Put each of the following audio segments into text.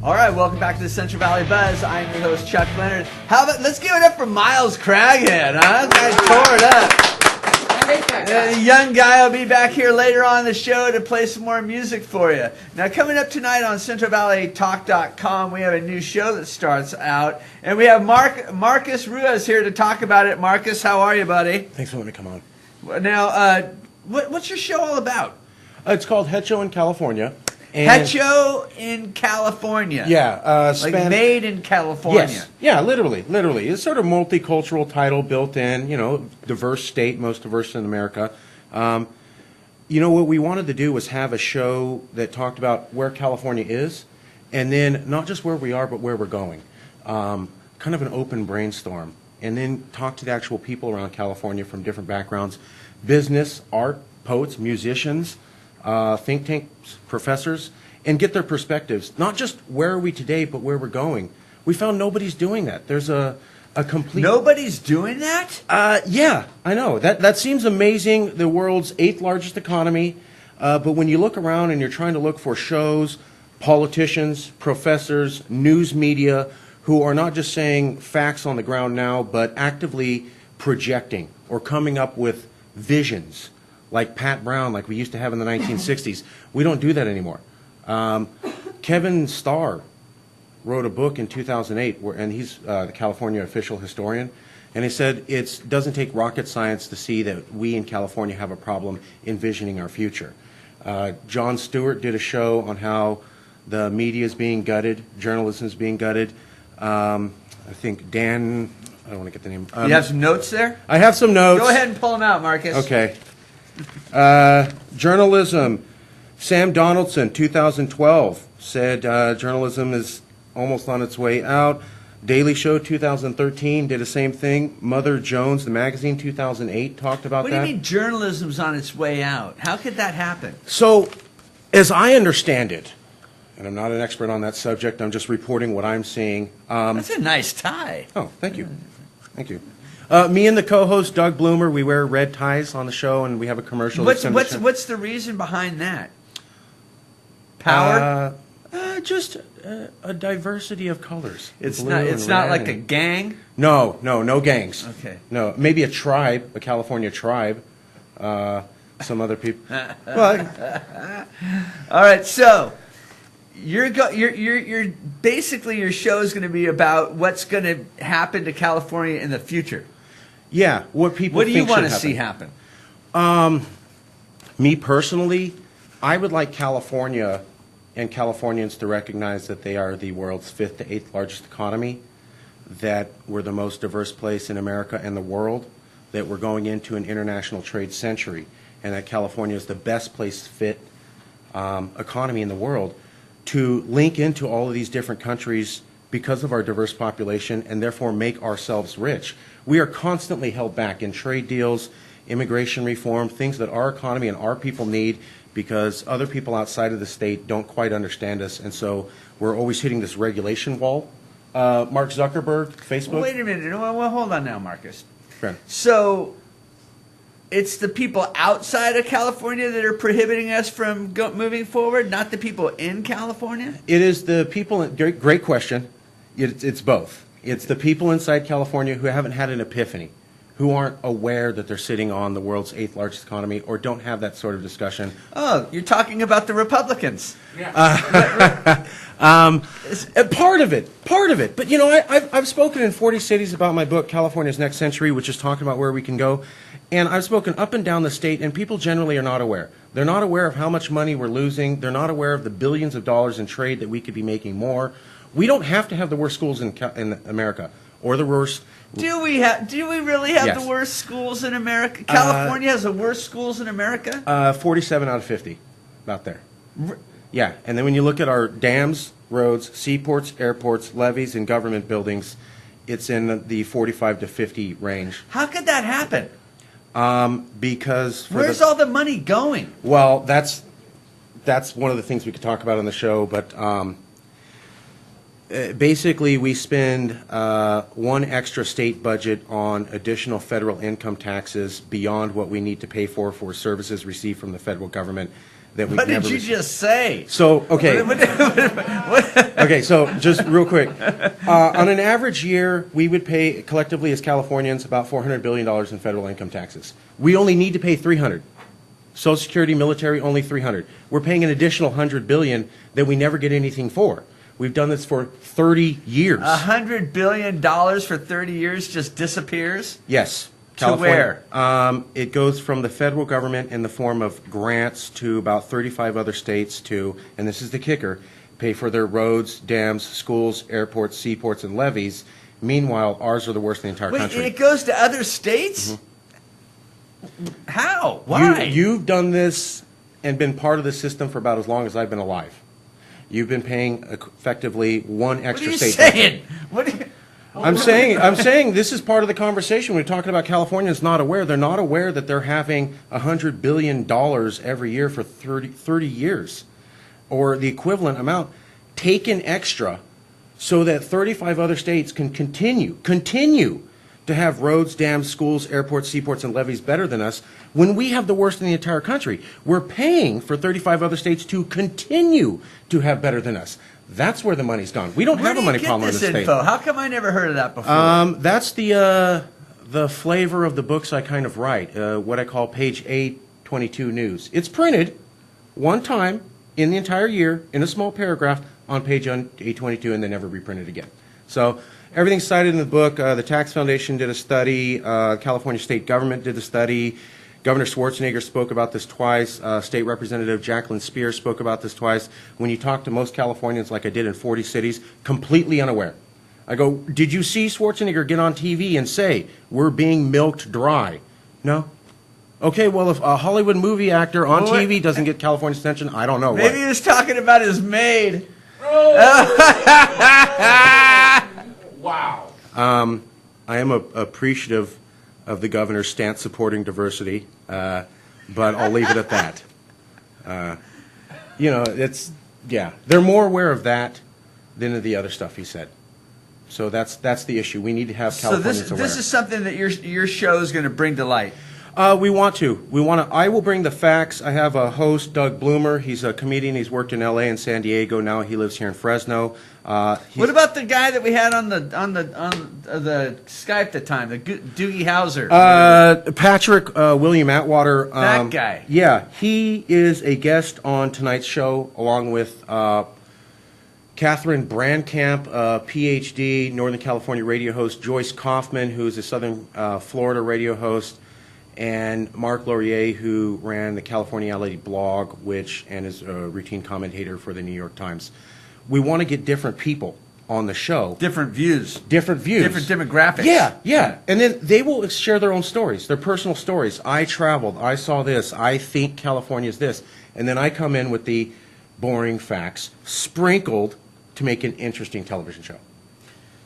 All right, welcome back to the Central Valley Buzz. I'm your host, Chuck Leonard. How about, let's give it up for Miles Craghead, huh? That guy tore it up. I hate that guy. The young guy will be back here later on in the show to play some more music for you. Now, coming up tonight on CentralValleyTalk.com, we have a new show that starts out, and we have Marcus Ruiz here to talk about it. Marcus, how are you, buddy? Thanks for letting me come on. Now, what's your show all about? It's called Hecho in California. Hecho in California. Yeah. Like made in California. Yes. Yeah, literally. It's sort of multicultural title built in, diverse state, most diverse in America. What we wanted to do was have a show that talked about where California is, and then not just where we are, but where we're going. Kind of an open brainstorm. And then talk to the actual people around California from different backgrounds, business, art, poets, musicians, think tanks, professors, and get their perspectives. Not just where are we today, but where we're going. We found nobody's doing that. There's a complete... Nobody's doing that? Yeah, I know. That seems amazing, the world's 8th largest economy. But when you look around and you're trying to look for shows, politicians, professors, news media, who are not just saying facts on the ground now, but actively projecting or coming up with visions, like Pat Brown, like we used to have in the 1960s. We don't do that anymore. Kevin Starr wrote a book in 2008, and he's the California official historian, and he said it doesn't take rocket science to see that we in California have a problem envisioning our future. Jon Stewart did a show on how the media is being gutted, journalism is being gutted. I think Dan, I don't want to get the name. You have some notes there? I have some notes. Go ahead and pull them out, Marcus. Okay. Journalism. Sam Donaldson, 2012, said journalism is almost on its way out. Daily Show, 2013, did the same thing. Mother Jones, the magazine, 2008, talked about that. What do you mean journalism's on its way out? How could that happen? So, as I understand it, and I'm not an expert on that subject, I'm just reporting what I'm seeing. That's a nice tie. Oh, thank you. Thank you. Me and the co-host, Doug Bloomer, we wear red ties on the show, and we have a commercial. What's the reason behind that? Power? Just a diversity of colors. It's not like a gang? No gangs. Okay. No, maybe a tribe, a California tribe. Some other people. Well, all right, so you're basically your show is going to be about what's going to happen to California in the future. Yeah, what people What do you think want to should see happen. happen? Me personally, I would like California and Californians to recognize that they are the world's 5th to 8th largest economy, that we're the most diverse place in America and the world, that we're going into an international trade century, and that California is the best place fit economy in the world to link into all of these different countries because of our diverse population and therefore make ourselves rich. We are constantly held back in trade deals, immigration reform, things that our economy and our people need because other people outside of the state don't quite understand us, and so we're always hitting this regulation wall. Mark Zuckerberg, Facebook. Well, wait a minute. Well, hold on now, Marcus. Sure. So it's the people outside of California that are prohibiting us from moving forward, not the people in California? It is the people, great question. It's both. It's the people inside California who haven't had an epiphany, who aren't aware that they're sitting on the world's 8th largest economy or don't have that sort of discussion. Oh, you're talking about the Republicans. Yeah. Part of it. But, I've spoken in 40 cities about my book, California's Next Century, which is talking about where we can go. And I've spoken up and down the state, and people generally are not aware. They're not aware of how much money we're losing. They're not aware of the billions of dollars in trade that we could be making more. We don't have to have the worst schools in America or the worst. Do we really have Yes. the worst schools in America? California has the worst schools in America? 47 out of 50, about there. Yeah, and then when you look at our dams, roads, seaports, airports, levees, and government buildings, it's in the 45 to 50 range. How could that happen? Because where's all the money going? Well, that's one of the things we could talk about on the show, but basically we spend one extra state budget on additional federal income taxes beyond what we need to pay for services received from the federal government. that we've What never did you received. just say? So, okay. What- Okay, so just real quick. On an average year, we would pay collectively as Californians about $400 billion in federal income taxes. We only need to pay $300. Social Security, military, only $300. We're paying an additional $100 billion that we never get anything for. We've done this for 30 years. $100 billion for 30 years just disappears? Yes. To where? It goes from the federal government in the form of grants to about 35 other states to, and this is the kicker, pay for their roads, dams, schools, airports, seaports, and levees. Meanwhile, ours are the worst in the entire Wait, country. it goes to other states? How? Why? You've done this and been part of the system for about as long as I've been alive. You've been paying effectively one extra what are you state. saying? What are you... I'm saying this is part of the conversation. We're talking about Californians not aware. They're not aware that they're having $100 billion every year for 30 years, or the equivalent amount, taken extra so that 35 other states can continue to have roads, dams, schools, airports, seaports, and levees better than us when we have the worst in the entire country. We're paying for 35 other states to continue to have better than us. That's where the money's gone. We don't have a money problem in the state. Info? How come I never heard of that before? That's the flavor of the books I kind of write, what I call page 822 news. It's printed one time in the entire year in a small paragraph on page 822 and then never reprinted again. So everything's cited in the book. The Tax Foundation did a study. California state government did a study. Governor Schwarzenegger spoke about this twice. State Representative Jacqueline Spears spoke about this twice. When you talk to most Californians, like I did in 40 cities, completely unaware. I go, did you see Schwarzenegger get on TV and say, we're being milked dry? No? Okay, well, if a Hollywood movie actor on TV doesn't get California's attention, I don't know Maybe he was talking about his maid. Wow. I am appreciative of the governor's stance supporting diversity, but I'll leave it at that. They're more aware of that than of the other stuff he said. So that's the issue. We need to have Californians aware. So this is something that your show is going to bring to light. We want to. I will bring the facts. I have a host, Doug Bloomer. He's a comedian. He's worked in L.A. and San Diego. Now he lives here in Fresno. What about the guy that we had on the Skype at the time, the Doogie Howser? Patrick William Atwater. That guy. Yeah, he is a guest on tonight's show, along with Catherine Brandkamp, Ph.D., Northern California radio host, Joyce Kaufman, who is a Southern Florida radio host, and Mark Laurier, who ran the Californiality blog, and is a routine commentator for the New York Times. We want to get different people on the show. Different views. Different views. Different demographics. Yeah. And then they will share their own stories, their personal stories. I traveled. I saw this. I think California is this. And then I come in with the boring facts sprinkled to make an interesting television show.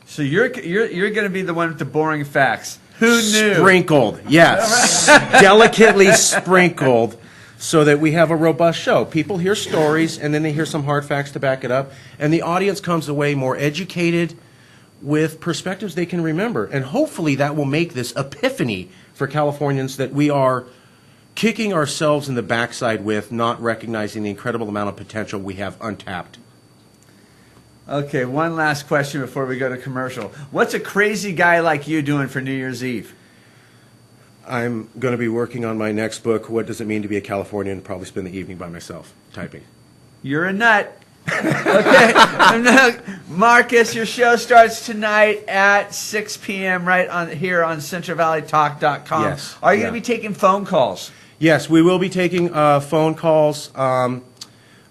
So you're going to be the one with the boring facts. Who knew? Sprinkled, yes. Delicately sprinkled so that we have a robust show. People hear stories, and then they hear some hard facts to back it up, and the audience comes away more educated with perspectives they can remember. And hopefully that will make this epiphany for Californians that we are kicking ourselves in the backside with, not recognizing the incredible amount of potential we have untapped. Okay, one last question before we go to commercial. What's a crazy guy like you doing for New Year's Eve? I'm going to be working on my next book, What Does It Mean to Be a Californian? Probably spend the evening by myself typing. You're a nut. Okay, Marcus, your show starts tonight at 6 p.m. here on CentralValleyTalk.com. Yes. Are you going to be taking phone calls? Yes, we will be taking phone calls.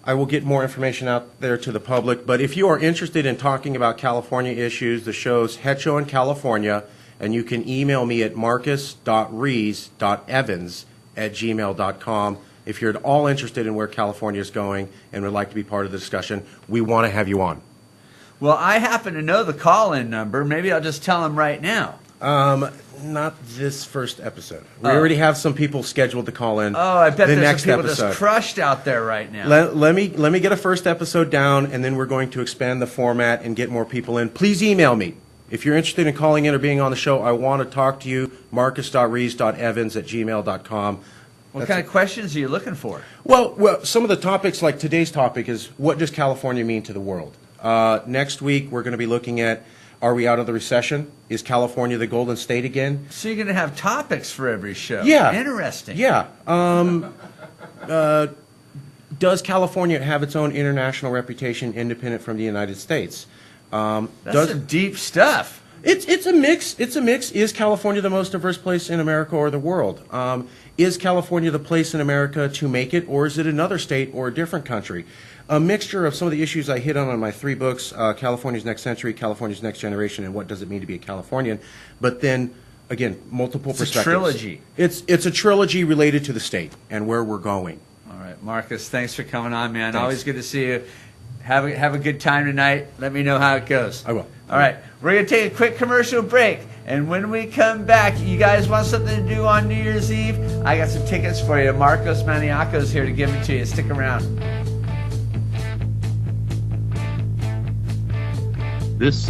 I will get more information out there to the public. But if you are interested in talking about California issues, the show's Hecho in California, and you can email me at marcus.rees.evans@gmail.com. If you're at all interested in where California is going and would like to be part of the discussion, we want to have you on. Well, I happen to know the call-in number. Maybe I'll just tell them right now. Not this first episode. We already have some people scheduled to call in. Oh, I bet the there's next some people episode. just crushed out there right now. Let me get a first episode down, and then we're going to expand the format and get more people in. Please email me. If you're interested in calling in or being on the show, I want to talk to you, marcus.rees.evans@gmail.com. What kind of questions are you looking for? Well, some of the topics, like today's topic, is what does California mean to the world? Next week, we're going to be looking at, are we out of the recession? Is California the Golden State again? So you're going to have topics for every show. Yeah. Interesting. Yeah. Does California have its own international reputation independent from the United States? That's some deep stuff. It's a mix. It's a mix. Is California the most diverse place in America or the world? Is California the place in America to make it, or is it another state or a different country? A mixture of some of the issues I hit on my 3 books, California's Next Century, California's Next Generation, and What Does It Mean to Be a Californian? But then, again, multiple perspectives. It's a trilogy. It's a trilogy related to the state and where we're going. All right, Marcus, thanks for coming on, man. Thanks. Always good to see you. Have a good time tonight. Let me know how it goes. I will. All right, we're going to take a quick commercial break. And when we come back, you guys want something to do on New Year's Eve? I got some tickets for you. Marcos Maniaco's here to give them to you. Stick around. This